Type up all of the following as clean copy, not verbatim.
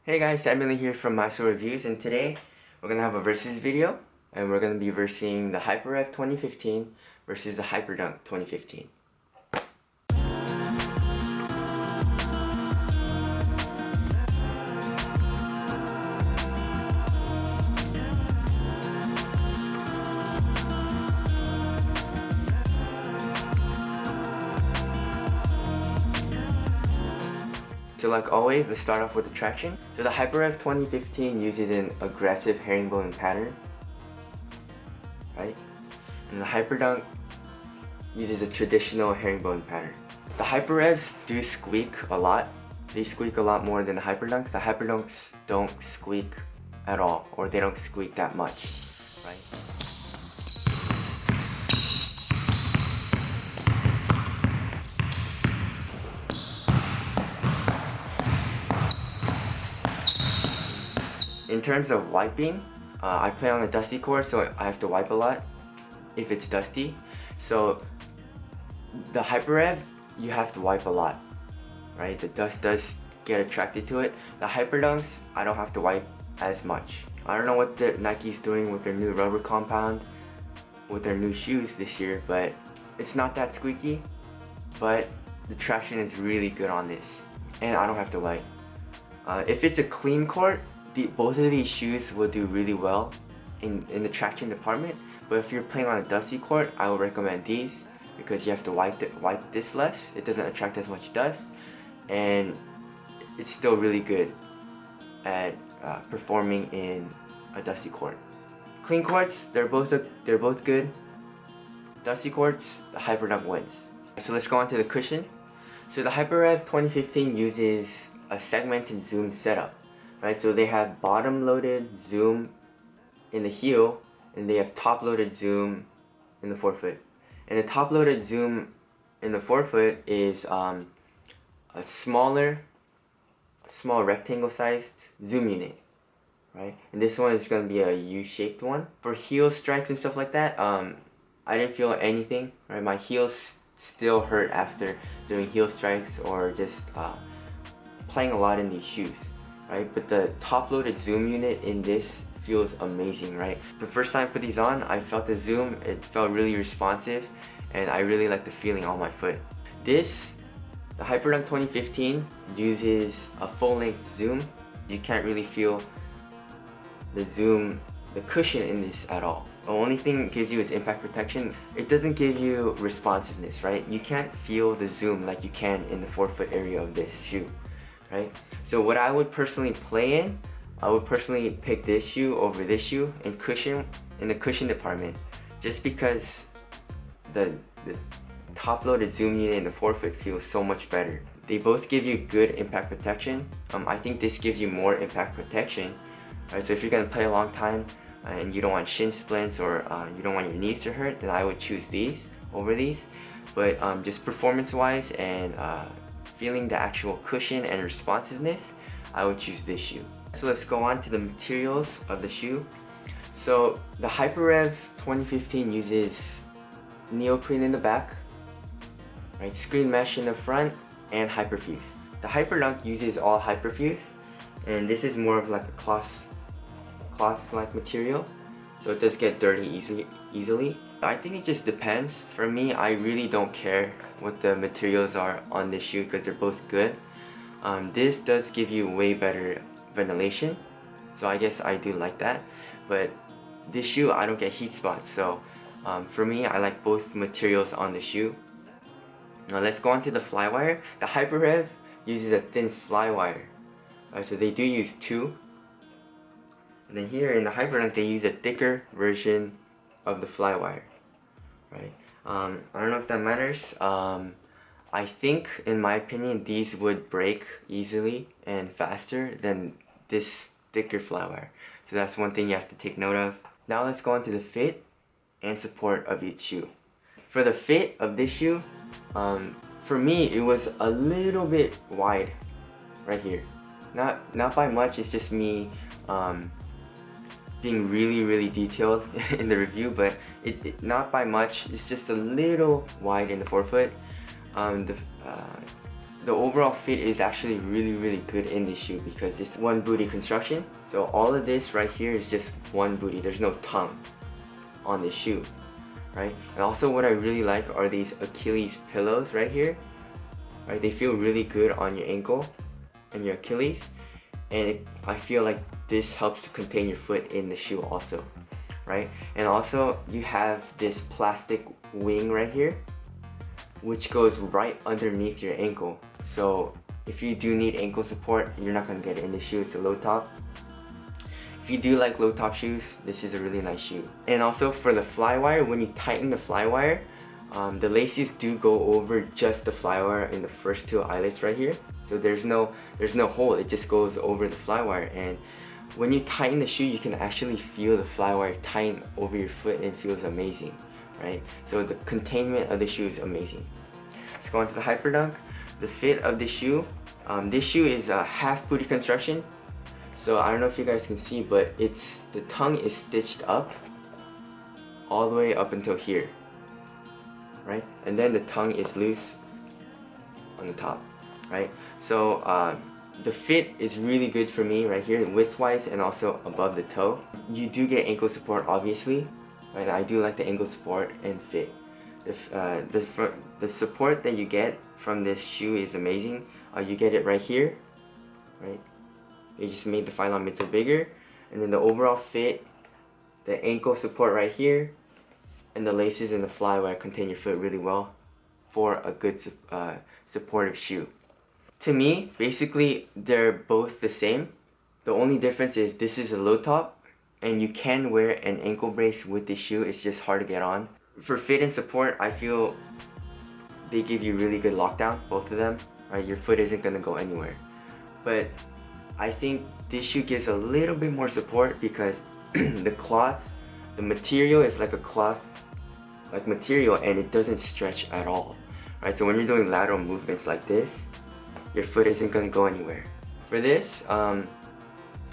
Hey guys, Emily here from My Soul Reviews, and today we're gonna have a versus video, and we're gonna be versing the Hyperrev 2015 versus the Hyperdunk 2015. So like always, let's start off with the traction. So the Hyperrev 2015 uses an aggressive herringbone pattern, right? And the Hyperdunk uses a traditional herringbone pattern. The Hyperrevs do squeak a lot. They squeak a lot more than the Hyperdunks. The Hyperdunks don't squeak at all, or they don't squeak that much, right? In terms of wiping, I play on a dusty court, so I have to wipe a lot if it's dusty. So the Hyperrev, you have to wipe a lot, right? The dust does get attracted to it. The Hyperdunks, I don't have to wipe as much. I don't know what the Nike's doing with their new rubber compound, with their new shoes this year, but it's not that squeaky, but the traction is really good on this, and I don't have to wipe. If it's a clean court, both of these shoes will do really well in the traction department, but if you're playing on a dusty court, I would recommend these because you have to wipe this less. It doesn't attract as much dust, and it's still really good at performing in a dusty court. Clean courts, they're both good. Dusty courts, the Hyperdunk wins. So let's go on to the cushion. So the Hyperrev 2015 uses a segmented zoom setup. Right, so they have bottom-loaded zoom in the heel, and they have top-loaded zoom in the forefoot. And the top-loaded zoom in the forefoot is a small rectangle-sized zoom unit, right? And this one is going to be a U-shaped one. For heel strikes and stuff like that, I didn't feel anything, right? My heels still hurt after doing heel strikes or just playing a lot in these shoes. Right, but the top-loaded zoom unit in this feels amazing, right? The first time I put these on, I felt the zoom, it felt really responsive, and I really like the feeling on my foot. The Hyperdunk 2015 uses a full-length zoom. You can't really feel the zoom, the cushion in this at all. The only thing it gives you is impact protection. It doesn't give you responsiveness, right? You can't feel the zoom like you can in the forefoot area of this shoe. Right? So what I would personally play in, I would personally pick this shoe over this shoe in the cushion department, just because the top-loaded zoom unit in the forefoot feels so much better. They both give you good impact protection. I think this gives you more impact protection. Right? So if you're gonna play a long time and you don't want shin splints or you don't want your knees to hurt, then I would choose these over these. But just performance-wise and feeling the actual cushion and responsiveness, I would choose this shoe. So let's go on to the materials of the shoe. So the Hyperrev 2015 uses neoprene in the back, right, screen mesh in the front, and Hyperfuse. The Hyperdunk uses all Hyperfuse, and this is more of like a cloth-like material, so it does get dirty easily. I think it just depends. For me, I really don't care what the materials are on this shoe because they're both good. This does give you way better ventilation, so I guess I do like that. But this shoe, I don't get heat spots, so for me, I like both materials on the shoe. Now let's go on to the flywire. The Hyperrev uses a thin flywire, so they do use two. And then here in the Hyperdunk, they use a thicker version of the flywire, right? I don't know if that matters. I think, in my opinion, these would break easily and faster than this thicker flywire. So that's one thing you have to take note of. Now let's go on to the fit and support of each shoe. For the fit of this shoe, for me, it was a little bit wide right here. Not by much, it's just me being really detailed in the review, but it not by much. It's just a little wide in the forefoot. the overall fit is actually really good in this shoe because it's one booty construction. So all of this right here is just one booty. There's no tongue on this shoe, right? And also what I really like are these Achilles pillows right here, right? They feel really good on your ankle and your Achilles, and I feel like this helps to contain your foot in the shoe also, right? And also you have this plastic wing right here which goes right underneath your ankle. So if you do need ankle support, you're not going to get it in the shoe. It's a low top. If you do like low top shoes, this is a really nice shoe. And also for the flywire, when you tighten the flywire, the laces do go over just the flywire in the first two eyelets right here. So there's no hole, it just goes over the flywire. And when you tighten the shoe, you can actually feel the flywire tighten over your foot and it feels amazing, right? So the containment of the shoe is amazing. Let's go on to the Hyperdunk. The fit of the shoe. This shoe is a half booty construction. So I don't know if you guys can see, but the tongue is stitched up all the way up until here, right? And then the tongue is loose on the top, right? So the fit is really good for me right here, width-wise and also above the toe. You do get ankle support, obviously, right? I do like the ankle support and fit. The support that you get from this shoe is amazing. You get it right here, right? They just made the phylon midsole bigger, and then the overall fit, the ankle support right here, and the laces and the flywire contain your foot really well for a good supportive shoe. To me, basically, they're both the same. The only difference is this is a low top, and you can wear an ankle brace with this shoe. It's just hard to get on. For fit and support, I feel they give you really good lockdown, both of them, right? Your foot isn't gonna go anywhere. But I think this shoe gives a little bit more support because the cloth, the material is like a cloth like material, and it doesn't stretch at all, right? So when you're doing lateral movements like this, your foot isn't gonna go anywhere. For this,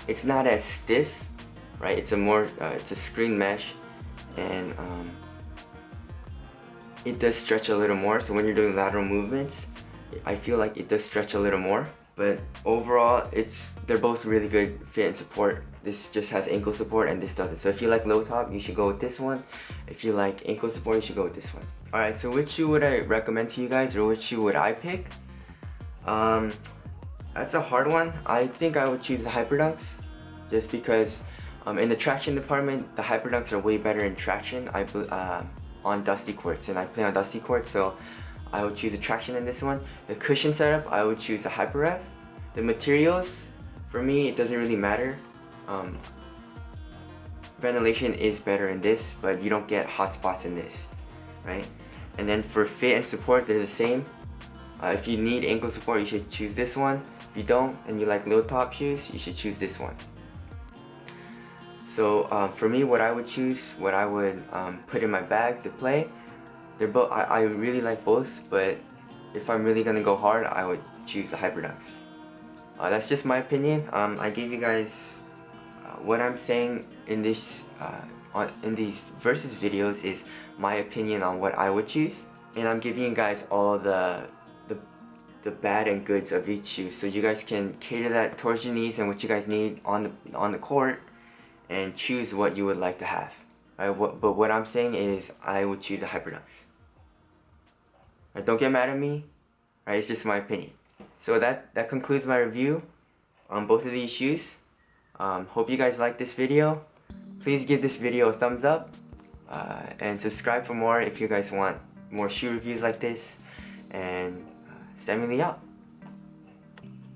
it's not as stiff, right? It's a screen mesh, and it does stretch a little more. So when you're doing lateral movements, I feel like it does stretch a little more. But overall, they're both really good fit and support. This just has ankle support and this doesn't. So if you like low top, you should go with this one. If you like ankle support, you should go with this one. Alright, so which shoe would I recommend to you guys, or which shoe would I pick? That's a hard one. I think I would choose the Hyperdunks, just because in the traction department, the Hyperdunks are way better in traction on dusty courts, and I play on dusty courts, so I would choose the traction in this one. The cushion setup, I would choose the Hyperrev. The materials, for me, it doesn't really matter. Ventilation is better in this, but you don't get hot spots in this, right? And then for fit and support, they're the same. If you need ankle support, you should choose this one. If you don't, and you like low top shoes, you should choose this one. So for me, what I would choose, what I would put in my bag to play, they're both. I really like both, but if I'm really gonna go hard, I would choose the Hyperdunks. That's just my opinion. I gave you guys what I'm saying in this in these versus videos is my opinion on what I would choose, and I'm giving you guys all the bad and goods of each shoe, so you guys can cater that towards your needs and what you guys need on the court, and choose what you would like to have. But what I'm saying is I would choose the Hyperdunks. Don't get mad at me. It's just my opinion. So that concludes my review on both of these shoes. Hope you guys like this video. Please give this video a thumbs up and subscribe for more if you guys want more shoe reviews like this. And send me out.